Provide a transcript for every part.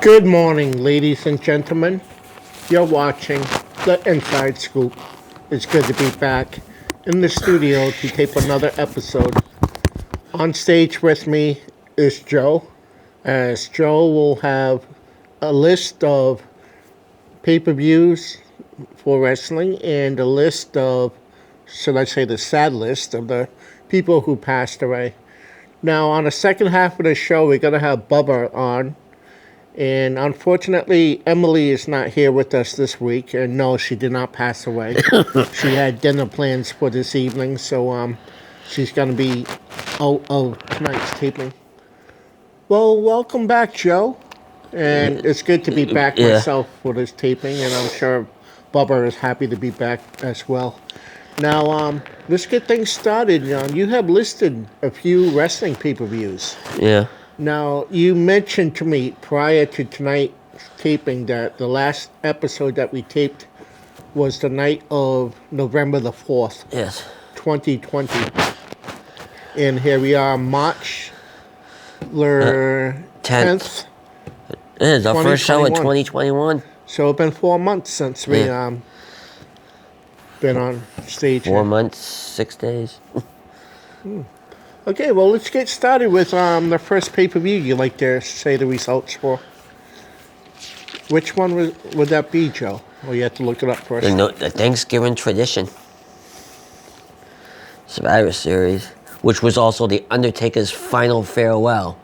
Good morning, ladies and gentlemen. You're watching The Inside Scoop. It's good to be back in the studio to tape another episode. On stage with me is Joe, as Joe will have a list of pay-per-views for wrestling and a list of, should I say, the sad list of the people who passed away. Now, on the second half of the show, we're going to have Bubba on. And unfortunately, Emily is not here with us this week. And no, she did not pass away. She had dinner plans for this evening, so she's going to be out of tonight's taping. Well, welcome back, Joe. And it's good to be back myself for this taping, and I'm sure Bubba is happy to be back as well. Now, let's get things started. You have listed a few wrestling pay-per-views. Yeah. Now, you mentioned to me prior to tonight's taping that the last episode that we taped was the night of November the 4th, Yes. 2020. And here we are, March the 10th. It is our first show in 2021. So it's been 4 months since we been on stage. 4 months, 6 days. Okay, well, let's get started with the first pay-per-view you'd like to say the results for. Which one would that be, Joe? Well, you have to look it up first. The Thanksgiving tradition. Survivor Series, which was also The Undertaker's final farewell.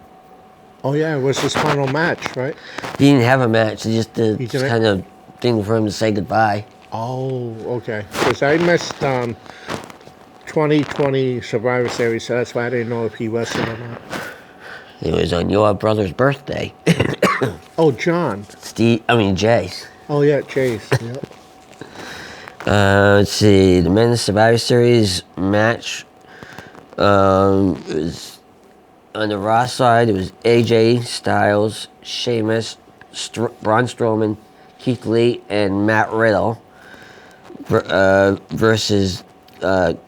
Oh, yeah, it was his final match, right? He didn't have a match. He just did this kind of thing for him to say goodbye. Oh, okay. Because I missed 2020 Survivor Series, so that's why I didn't know if he wrestled or not. It was on your brother's birthday. Oh, John. Jay. Oh, yeah, Chase. Yep. Let's see. The men's Survivor Series match was on the Raw side. It was AJ Styles, Sheamus, Braun Strowman, Keith Lee, and Matt Riddle versus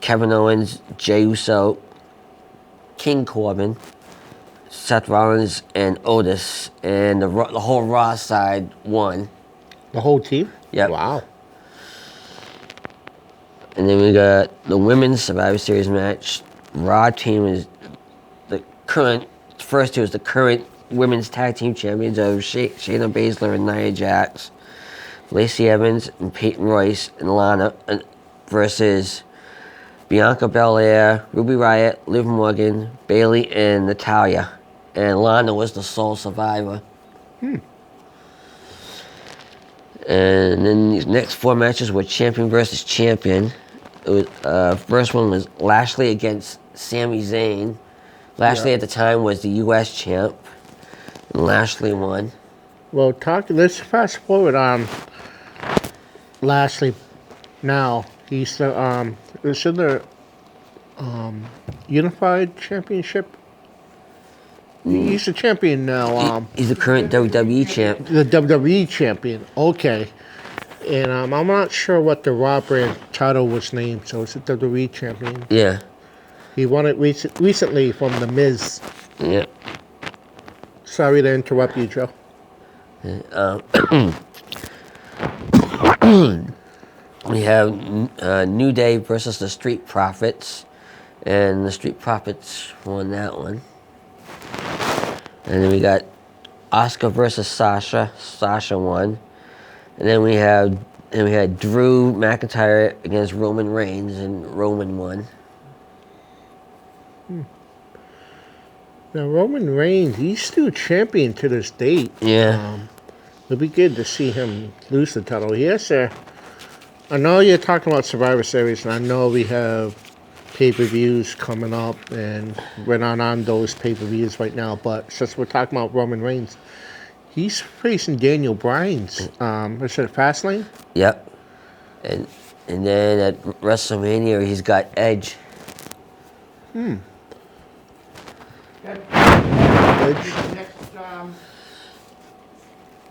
Kevin Owens, Jey Uso, King Corbin, Seth Rollins, and Otis. And the whole Raw side won. The whole team? Yep. Wow. And then we got the women's Survivor Series match. Raw team is the current women's tag team champions of Shayna Baszler and Nia Jax, Lacey Evans and Peyton Royce and Lana versus Bianca Belair, Ruby Riott, Liv Morgan, Bayley, and Natalya. And Lana was the sole survivor. And then these next 4 matches were champion versus champion. It was, first one was Lashley against Sami Zayn. Lashley at the time was the U.S. champ. And Lashley won. Well, let's fast forward Lashley now. He's the is in the Unified Championship. He's the champion now. He's the current WWE champ. The WWE champion. Okay. And I'm not sure what the Raw brand title was named, so it's the WWE champion. Yeah. He won it recently from The Miz. Yeah. Sorry to interrupt you, Joe. We have New Day versus the Street Profits, and the Street Profits won that one. And then we got Asuka versus Sasha. Sasha won. And then we had Drew McIntyre against Roman Reigns, and Roman won. Now Roman Reigns, he's still champion to this date. Yeah. It'll be good to see him lose the title. Yes, sir. I know you're talking about Survivor Series, and I know we have pay-per-views coming up, and we're not on those pay-per-views right now, but since we're talking about Roman Reigns, he's facing Daniel Bryan's, is it Fastlane? Yep. And then at WrestleMania, he's got Edge. Edge. Next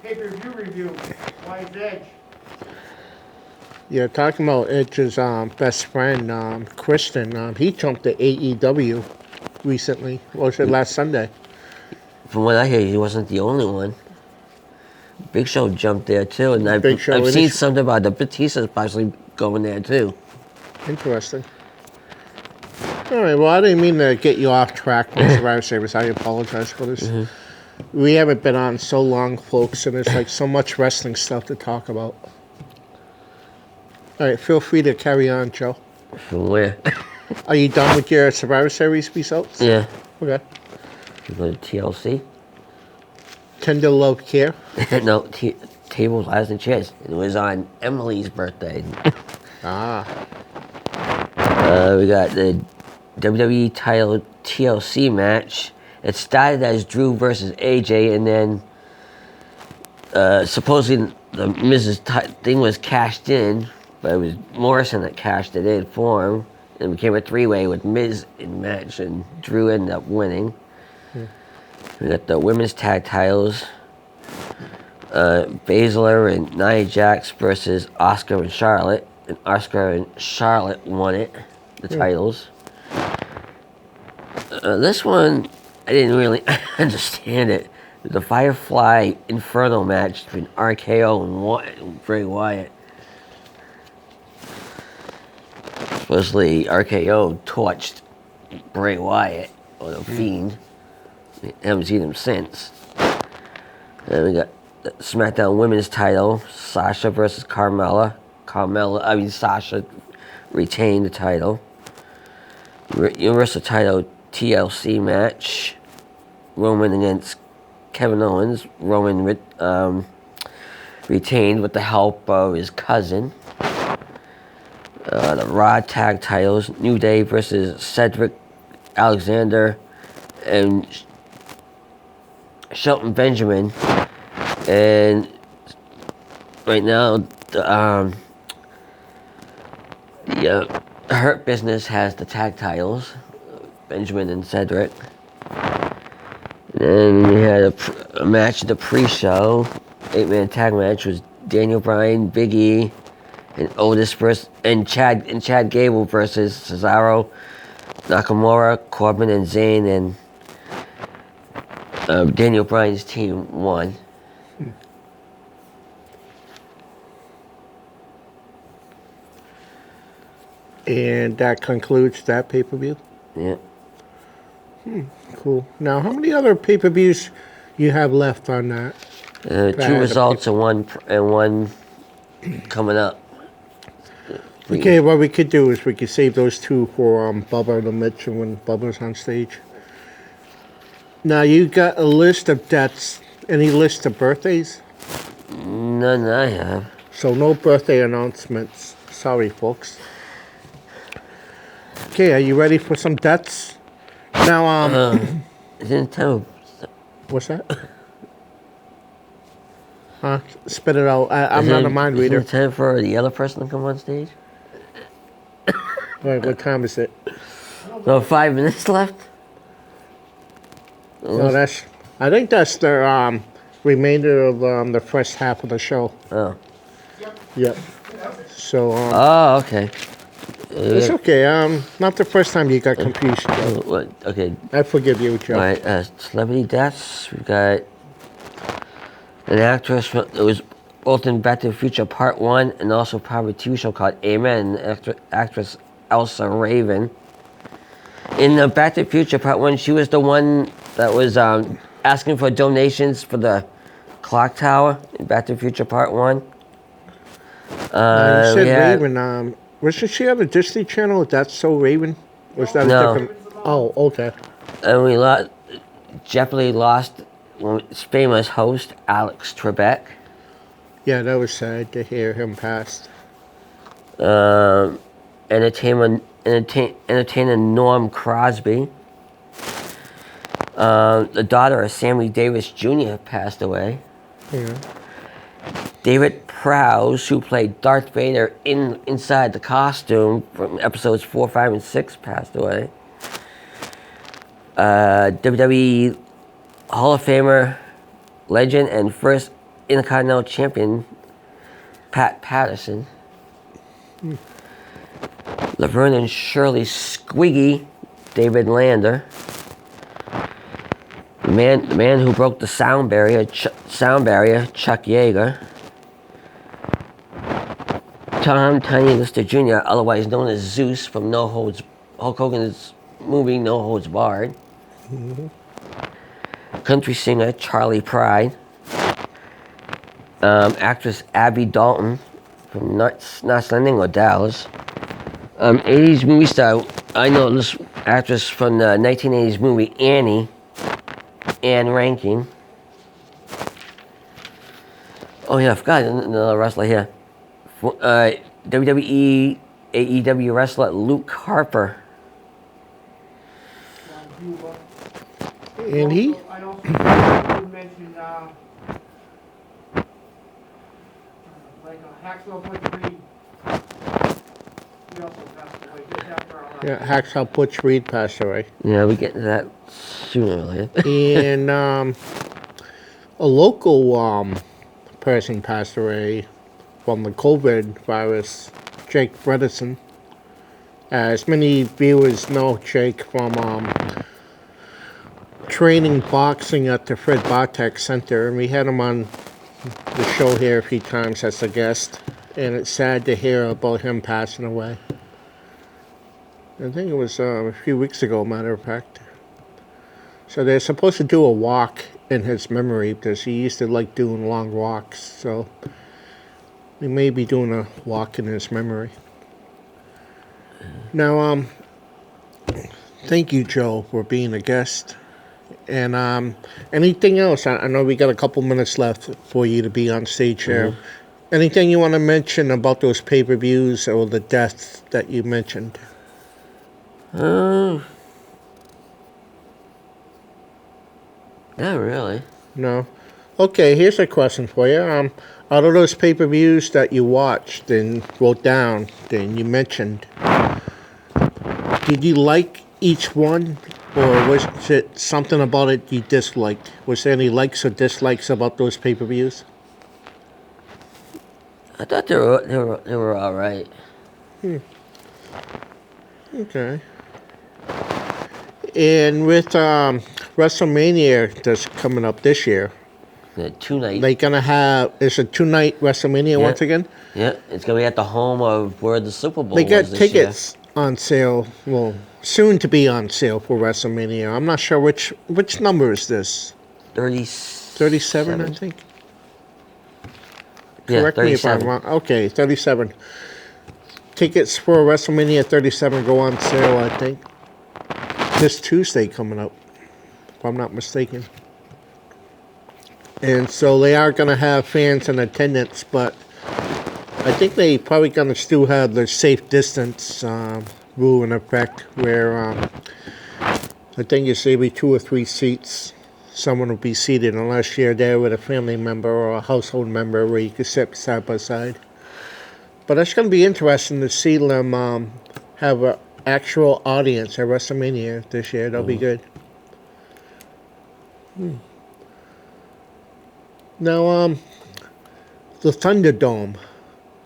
pay-per-view review. Why is Edge? Yeah, talking about Edge's best friend, Christian. He jumped to AEW recently. Or was it last Sunday? From what I hear, he wasn't the only one. Big Show jumped there too, and I've Big Show seen is- something about the Batista's possibly going there too. Interesting. All right, well, I didn't mean to get you off track, Mr. Survivor Series. I apologize for this. We haven't been on so long, folks, and there's like so much wrestling stuff to talk about. All right, feel free to carry on, Joe. From where? Are you done with your Survivor Series results? Yeah. Okay. You go to TLC? Tender Love Care. No, Tables, Ladders, and Chairs. It was on Emily's birthday. Ah. We got the WWE title TLC match. It started as Drew versus AJ, and then supposedly the Mrs. Thing was cashed in, but it was Morrison that cashed it in for him. And it became a three-way with Miz in match, and Drew ended up winning. We got the women's tag titles. Baszler and Nia Jax versus Oscar and Charlotte. And Oscar and Charlotte won it, the titles. This one, I didn't really understand it. The Firefly Inferno match between RKO and Bray Wyatt. Supposedly RKO torched Bray Wyatt, or the Fiend. I haven't seen him since. Then we got the SmackDown Women's title, Sasha versus Carmella. Sasha retained the title. Universal title TLC match, Roman against Kevin Owens. Roman retained with the help of his cousin. The Raw tag titles, New Day versus Cedric Alexander and Shelton Benjamin. And right now, the Hurt Business has the tag titles, Benjamin and Cedric. And then we had a match at the pre-show, 8-man tag match was Daniel Bryan, Big E, and Otis and Chad Gable versus Cesaro, Nakamura, Corbin, and Zayn, and Daniel Bryan's team won. And that concludes that pay-per-view? Yeah. Cool. Now, how many other pay-per-views you have left on that? Two results and one coming up. Okay, what we could do is we could save those two for Bubba and Mitch and when Bubba's on stage. Now, you got a list of deaths. Any list of birthdays? None I have. So no birthday announcements. Sorry, folks. Okay, are you ready for some deaths? Now, Isn't time? what's that? Spit it out. I'm not a mind reader. Is it time for the other person to come on stage? Wait, what time is it? So 5 minutes left? No, I think that's the remainder of the first half of the show. Oh. Yep. So, Oh, okay. it's okay. Not the first time you got confused, Joe. What? Okay. I forgive you, Joe. All right. Celebrity deaths. We got an actress that was both in Back to the Future Part 1 and also part of a TV show called Amen. Actress Elsa Raven. In the Back to the Future Part 1, she was the one that was asking for donations for the clock tower in Back to the Future Part 1. You said we had- Raven. Wasn't she on the Disney Channel? That's So Raven? Was that No. a different? Oh, okay. And we Jeopardy lost its famous host, Alex Trebek. Yeah, that was sad to hear him pass. Entertainer Norm Crosby. The daughter of Sammy Davis Jr. passed away. Yeah. David Prowse, who played Darth Vader inside the costume from episodes 4, 5, and 6, passed away. WWE Hall of Famer, legend, and first Intercontinental Champion, Pat Patterson. Laverne and Shirley Squiggy, David Lander. The man who broke the sound barrier, Chuck Yeager. Tom Tiny Lister Jr., otherwise known as Zeus from Hulk Hogan's movie No Holds Barred. Country singer Charlie Pride. Actress Abby Dalton from Knots Landing or Dallas. 80s movie star, I know this actress from the 1980s movie Anne Rankin. Oh yeah, I forgot another wrestler here. WWE, AEW wrestler Luke Harper. And he? I also mentioned like Hacksaw Butch Reed. He also passed away just after our last. Yeah, Hacksaw Butch Reed passed away. Yeah, we get to that sooner or later. And a local person passed away from the COVID virus, Jake Bredesen. As many viewers know Jake from training boxing at the Fred Bartek Center, and we had him on the show here a few times as a guest, and it's sad to hear about him passing away. I think it was a few weeks ago, matter of fact. So they're supposed to do a walk in his memory because he used to like doing long walks, so we may be doing a walk in his memory. Now, thank you, Joe, for being a guest. And anything else? I know we got a couple minutes left for you to be on stage here. Anything you want to mention about those pay-per-views or the deaths that you mentioned? Not really. No? Okay, here's a question for you. Out of those pay-per-views that you watched and wrote down and you mentioned, did you like each one, or was it something about it you disliked? Was there any likes or dislikes about those pay-per-views? I thought they were all right. Okay. And with WrestleMania that's coming up this year, The 2-night. they gonna have, it's a 2-night WrestleMania once again? Yeah, it's gonna be at the home of where the Super Bowl They got was this tickets on sale, well, soon to be on sale for WrestleMania. I'm not sure which number is this? year. 37, I think. Yeah, Correct me if I'm 37. wrong. Okay, 37. Tickets for WrestleMania 37 go on sale, I think, this Tuesday coming up, if I'm not mistaken. And so they are going to have fans in attendance, but I think they probably going to still have the safe distance rule in effect, where I think it's maybe 2 or 3 seats. Someone will be seated unless you're there with a family member or a household member where you can sit side by side. But it's going to be interesting to see them have an actual audience at WrestleMania this year. That'll be good. Now, the Thunderdome.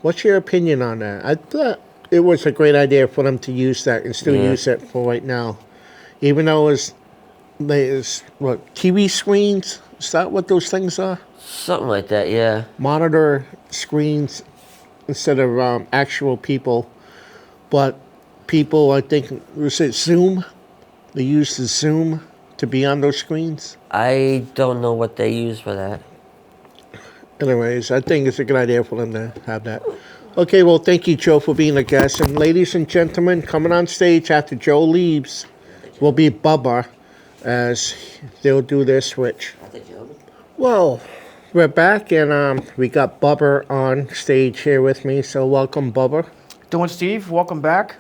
What's your opinion on that? I thought it was a great idea for them to use that and still use it for right now. Even though there's what, TV screens? Is that what those things are? Something like that, yeah. Monitor screens instead of actual people. But people, I think, was it Zoom? They used the Zoom to be on those screens. I don't know what they use for that. Anyways, I think it's a good idea for them to have that. Okay, well, thank you, Joe, for being a guest. And ladies and gentlemen, coming on stage after Joe leaves will be Bubba, as they'll do their switch. Well, we're back, and we got Bubba on stage here with me, so welcome, Bubba. Doing, Steve? Welcome back.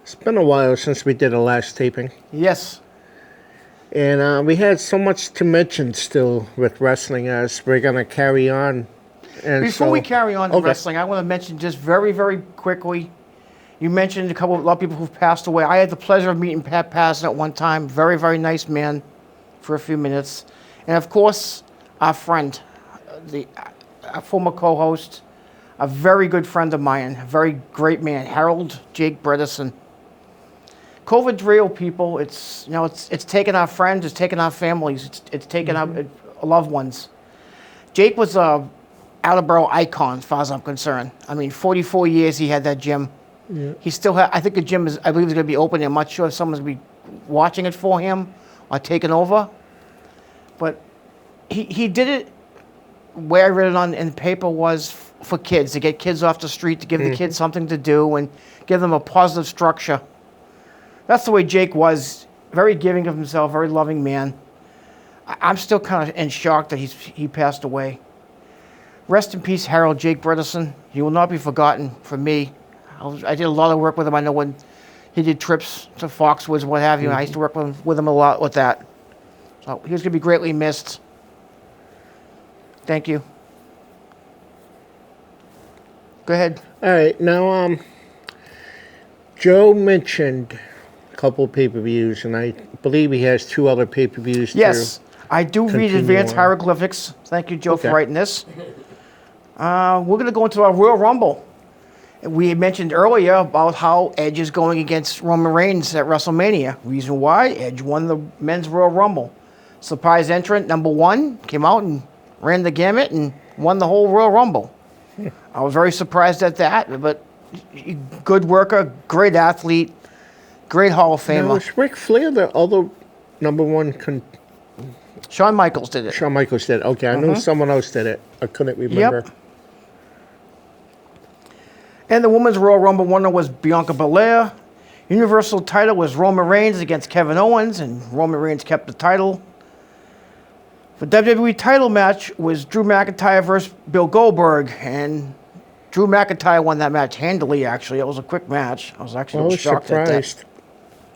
It's been a while since we did the last taping. Yes. And we had so much to mention still with wrestling as we're going to carry on. And Before we carry on to wrestling, I want to mention just very, very quickly, you mentioned a lot of people who've passed away. I had the pleasure of meeting Pat Patterson at one time. Very, very nice man for a few minutes. And of course, our friend, our former co-host, a very good friend of mine, a very great man, Harold Jake Bredesen. COVID's real, people. It's it's taken our friends, it's taken our families, it's taken our loved ones. Jake was a Attleboro icon, as far as I'm concerned. I mean, 44 years he had that gym. Yeah. He still I think the gym is, I believe, is going to be open. I'm not sure if someone's going to be watching it for him or taking over. But he did it, where I read it in the paper, was for kids, to get kids off the street, to give the kids something to do and give them a positive structure. That's the way Jake was. Very giving of himself, very loving man. I'm still kind of in shock that he passed away. Rest in peace, Harold Jake Bredesen. He will not be forgotten from me. I did a lot of work with him. I know when he did trips to Foxwoods and what have you. I used to work with him a lot with that. So he was going to be greatly missed. Thank you. Go ahead. All right, now, Joe mentioned a couple of pay-per-views, and I believe he has 2 other pay-per-views. Yes, I do read continue advanced on. hieroglyphics. Thank you, Joe, Okay. for writing this. We're going to go into our Royal Rumble. We had mentioned earlier about how Edge is going against Roman Reigns at WrestleMania. Reason why? Edge won the men's Royal Rumble. Surprise entrant number 1 came out and ran the gamut and won the whole Royal Rumble. I was very surprised at that, but good worker, great athlete, great Hall of Now, Famer. was Ric Flair the other number 1 Shawn Michaels did it. Shawn Michaels did. Okay, I knew someone else did it. I couldn't remember. Yep. And the women's Royal Rumble winner was Bianca Belair. Universal title was Roman Reigns against Kevin Owens, and Roman Reigns kept the title. The WWE title match was Drew McIntyre versus Bill Goldberg, and Drew McIntyre won that match handily, actually. It was a quick match. I was actually I a little was shocked at that. surprised.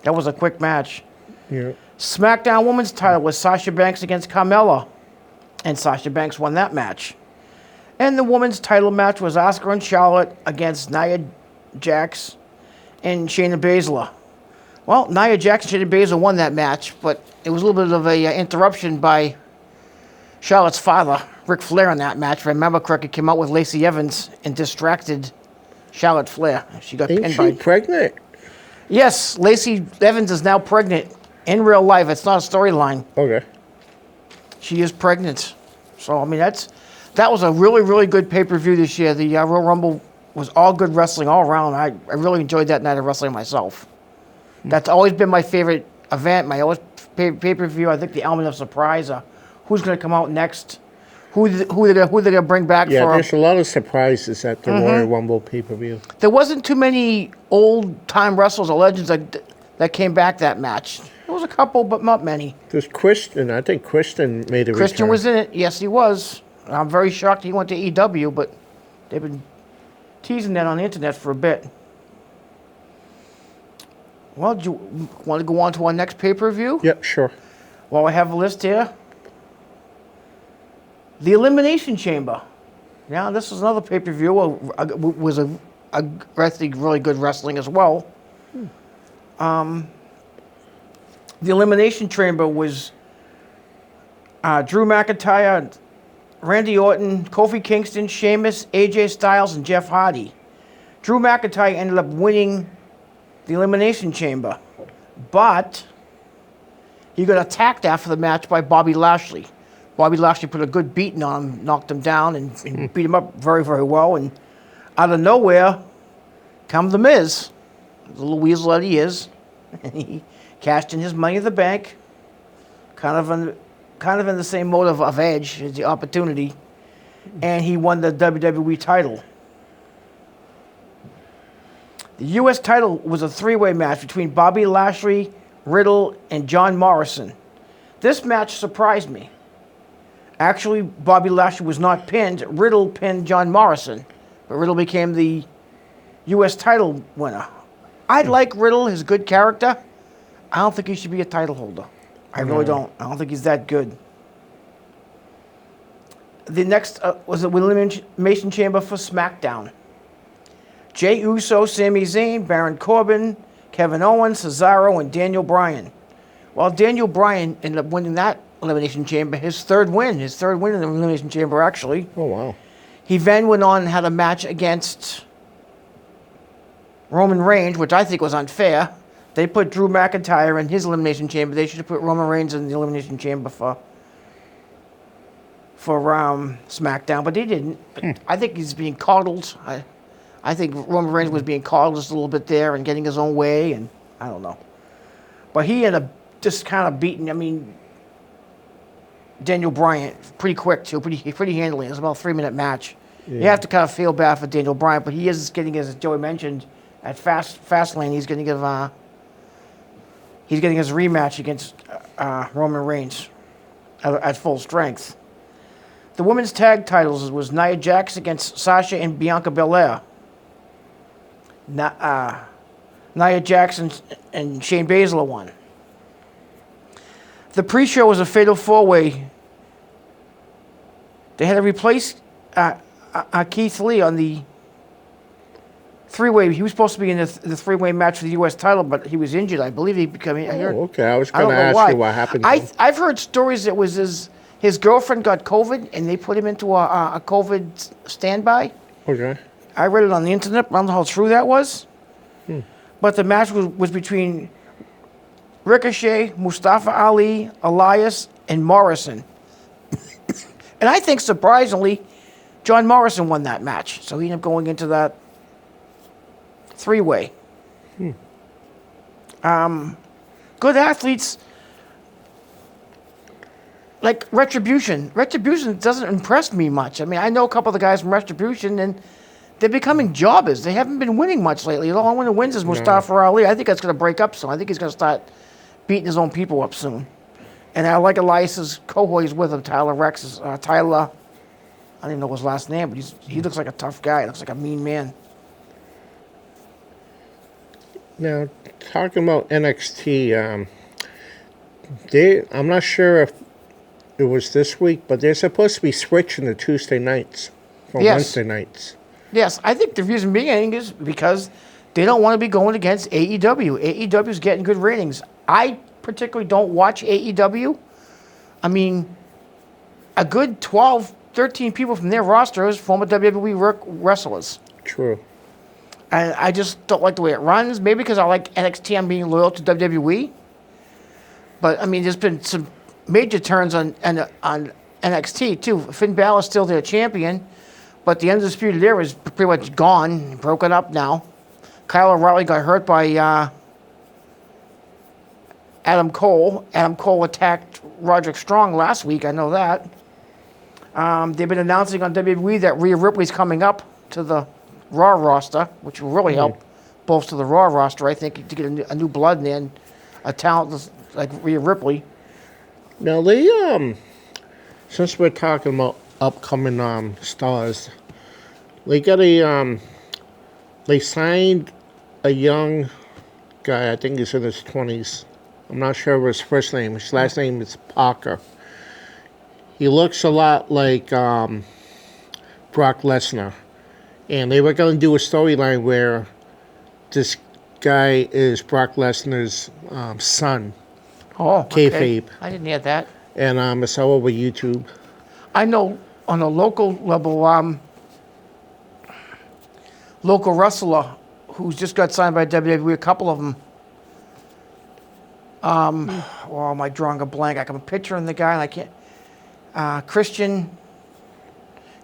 That was a quick match. Yeah. SmackDown Women's title was Sasha Banks against Carmella, and Sasha Banks won that match. And the women's title match was Asuka and Charlotte against Nia Jax and Shayna Baszler. Well, Nia Jax and Shayna Baszler won that match, but it was a little bit of a interruption by Charlotte's father, Ric Flair, in that match. If I remember correctly, came out with Lacey Evans and distracted Charlotte Flair. She got Ain't pinned she by... pregnant? Yes, Lacey Evans is now pregnant in real life. It's not a storyline. Okay. She is pregnant. So, I mean, that was a really, really good pay-per-view this year. The Royal Rumble was all good wrestling all around. I really enjoyed that night of wrestling myself. That's always been my favorite event, my always pay-per-view. I think the element of surprise, who's going to come out next, who they're going to bring back Yeah, for. there's a lot of surprises at the Royal Rumble pay-per-view. There wasn't too many old-time wrestlers or legends that came back that match. There was a couple, but not many. There's Christian. I think Christian made a Christian return. was in it. Yes, he was. I'm very shocked he went to EW, but they've been teasing that on the internet for a bit. Well, do you want to go on to our next pay-per-view? Yep, sure. Well, I have a list here. The Elimination Chamber. Yeah, this is another pay-per-view. Was a really good wrestling as well. The Elimination Chamber was Drew McIntyre, Randy Orton, Kofi Kingston, Sheamus, AJ Styles, and Jeff Hardy. Drew McIntyre ended up winning the Elimination Chamber, but he got attacked after the match by Bobby Lashley. Bobby Lashley put a good beating on him, knocked him down, and beat him up very, very well. And out of nowhere, come The Miz, the little weasel that he is, and he cashed in his Money in the Bank, kind of in the same mode of Edge, as the opportunity, and he won the WWE title. The U.S. title was a three-way match between Bobby Lashley, Riddle, and John Morrison. This match surprised me. Actually, Bobby Lashley was not pinned. Riddle pinned John Morrison, but Riddle became the U.S. title winner. I like Riddle, his good character. I don't think he should be a title holder. I really don't. I don't think he's that good. The next was the Elimination Chamber for SmackDown. Jey Uso, Sami Zayn, Baron Corbin, Kevin Owens, Cesaro, and Daniel Bryan. Well, Daniel Bryan ended up winning that Elimination Chamber, his third win in the Elimination Chamber, actually. Oh, wow. He then went on and had a match against Roman Reigns, which I think was unfair. They put Drew McIntyre in his Elimination Chamber. They should have put Roman Reigns in the Elimination Chamber for SmackDown, but they didn't. I think he's being coddled. I think Roman Reigns was being coddled just a little bit there and getting his own way, and I don't know. But he ended up just kind of beating, Daniel Bryan pretty quick, too, pretty handily. It was about a 3-minute match. Yeah. You have to kind of feel bad for Daniel Bryan, but he is getting, as Joey mentioned, at Fastlane, he's going to give he's getting his rematch against Roman Reigns at full strength. The women's tag titles was Nia Jax against Sasha and Bianca Belair. Nia Jax and Shayna Baszler won. The pre-show was a fatal 4-way. They had to replace Keith Lee on the 3-way. He was supposed to be in the 3-way match for the U.S. title, but he was injured. I believe he became. Okay. I was going to ask you what happened to him. I've heard stories that was his girlfriend got COVID, and they put him into a COVID standby. Okay. I read it on the internet. I don't know how true that was. But the match was between Ricochet, Mustafa Ali, Elias, and Morrison. And I think, surprisingly, John Morrison won that match. So he ended up going into that 3-way. Good athletes like Retribution. Retribution doesn't impress me much. I know a couple of the guys from Retribution, and they're becoming jobbers. They haven't been winning much lately. The only one who wins is Mustafa Ali. I think that's going to break up soon. I think he's going to start beating his own people up soon. And I like Elias's cohort he's with him, Tyler Rex. Tyler, I don't even know his last name, but he looks like a tough guy. He looks like a mean man. Now, talking about NXT, I'm not sure if it was this week, but they're supposed to be switching to Tuesday nights from Wednesday nights. Yes, I think the reason being is because they don't want to be going against AEW. AEW is getting good ratings. I particularly don't watch AEW. A good 12, 13 people from their roster is former WWE wrestlers. True. And I just don't like the way it runs. Maybe because I like NXT, I'm being loyal to WWE. But, there's been some major turns on NXT, too. Finn Balor's still their champion, but the Undisputed Era is pretty much gone, broken up now. Kyle O'Reilly got hurt by Adam Cole. Adam Cole attacked Roderick Strong last week, I know that. They've been announcing on WWE that Rhea Ripley's coming up to the Raw roster, which will really help bolster the Raw roster, I think, to get a new blood in there and a talent like Rhea Ripley. Now, they, since we're talking about upcoming stars, they got they signed a young guy, I think he's in his 20s. I'm not sure of his first name. His last name is Parker. He looks a lot like Brock Lesnar. And they were going to do a storyline where this guy is Brock Lesnar's son. Oh, okay. Kayfabe. I didn't hear that. And it's all over YouTube. I know on a local level, local wrestler who's just got signed by WWE, a couple of them. Am I drawing a blank? I can picture the guy and I can't.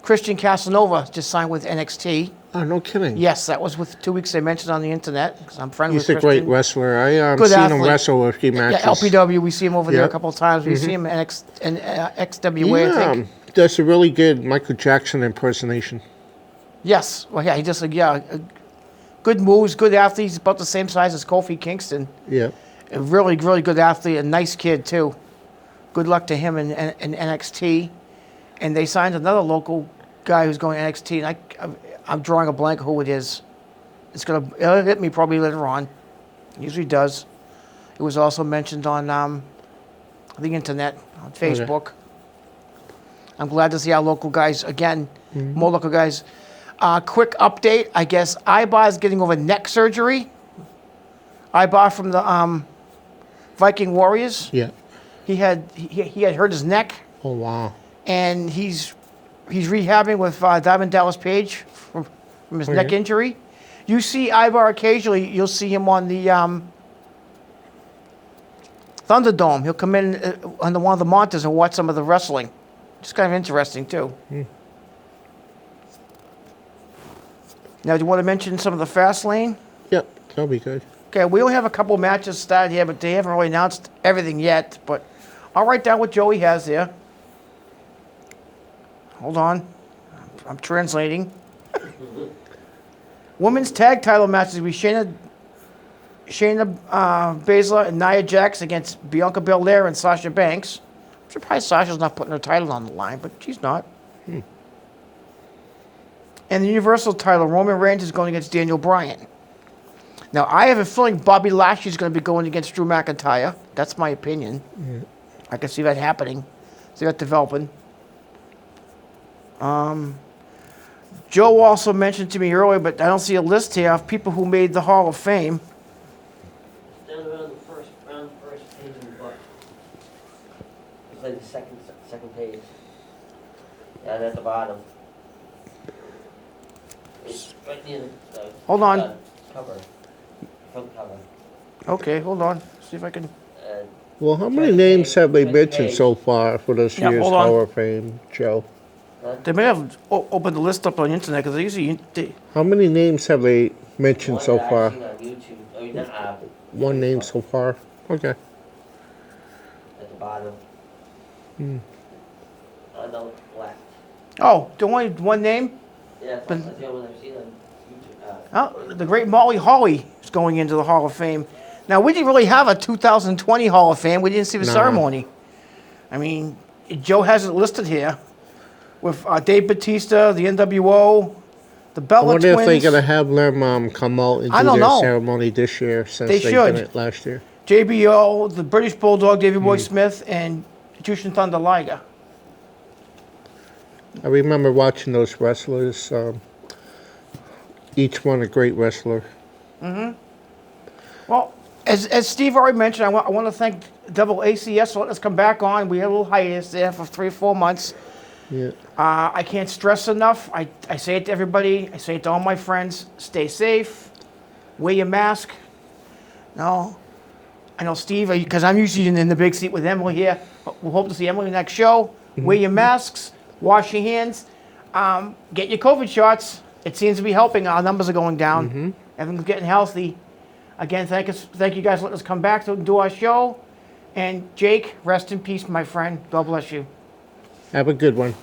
Christian Casanova just signed with NXT. Oh, no kidding. Yes, that was with 2 weeks they mentioned on the internet, because I'm friends with He's a Christian. great wrestler. I've Good seen athlete. him wrestle a few matches. Yeah, LPW, we see him over there a Yep. couple of times. We see him in XWA, I think. That's a really good Michael Jackson impersonation. Yes. Well, yeah, he just, good moves, good athlete. He's about the same size as Kofi Kingston. Yeah. A really, really good athlete, a nice kid, too. Good luck to him in NXT. And they signed another local guy who's going to NXT, and I'm drawing a blank who it is. It'll hit me probably later on. It usually does. It was also mentioned on the internet, on Facebook. Okay. I'm glad to see our local guys, again, more local guys. Quick update, I guess Ibar is getting over neck surgery. Ibar from the Viking Warriors. Yeah. He had hurt his neck. Oh, wow. And he's rehabbing with Diamond Dallas Page from his neck injury. You see Ivar occasionally. You'll see him on the Thunderdome. He'll come in under one of the monitors and watch some of the wrestling. Just kind of interesting, too. Now, do you want to mention some of the fast lane? Yep, that'll be good. Okay, we only have a couple matches started here, but they haven't really announced everything yet. But I'll write down what Joey has here. Hold on. I'm translating. Women's tag title matches will be Shayna Baszler and Nia Jax against Bianca Belair and Sasha Banks. I'm surprised Sasha's not putting her title on the line, but she's not. And the Universal title, Roman Reigns is going against Daniel Bryan. Now, I have a feeling Bobby Lashley's going to be going against Drew McIntyre. That's my opinion. I can see that happening. See that developing. Joe also mentioned to me earlier, but I don't see a list here of people who made the Hall of Fame. Down around the first page of the book. It's like the second page. Down at the bottom. It's right near the Hold on. Cover. Front cover. Okay, hold on. See if I can. Well, how many names have they mentioned so far for this Yeah, year's hold on. Hall of Fame, Joe? They may have opened the list up on the internet because they usually. How many names have they mentioned One so that I've far? seen on YouTube. I mean, not, One name so far? Okay. At the bottom. On the left. Oh, the only one name? Yeah, But- that's the only one I've seen on YouTube. Oh, the great Molly Holly is going into the Hall of Fame. Now, we didn't really have a 2020 Hall of Fame. We didn't see the No. ceremony. I mean, Joe has it listed here with Dave Bautista, the NWO, the I Bella wonder Twins, if they're going to have them come out and I do don't their know. ceremony this year since They they should. did it last year. JBO, the British Bulldog, Davey Boy Smith, and Jushin Thunder Liger. I remember watching those wrestlers. Each one a great wrestler. Well, as Steve already mentioned, I want to thank Double ACS for letting us come back on. We had a little hiatus there for 3 or 4 months. Yeah. I can't stress enough. I say it to everybody. I say it to all my friends. Stay safe. Wear your mask. No. I know Steve, because I'm usually in the big seat with Emily here. We'll hope to see Emily next show. Wear your masks. Wash your hands. Get your COVID shots. It seems to be helping. Our numbers are going down. Everyone's getting healthy. Again, thank you guys for letting us come back to do our show. And Jake, rest in peace, my friend. God bless you. Have a good one.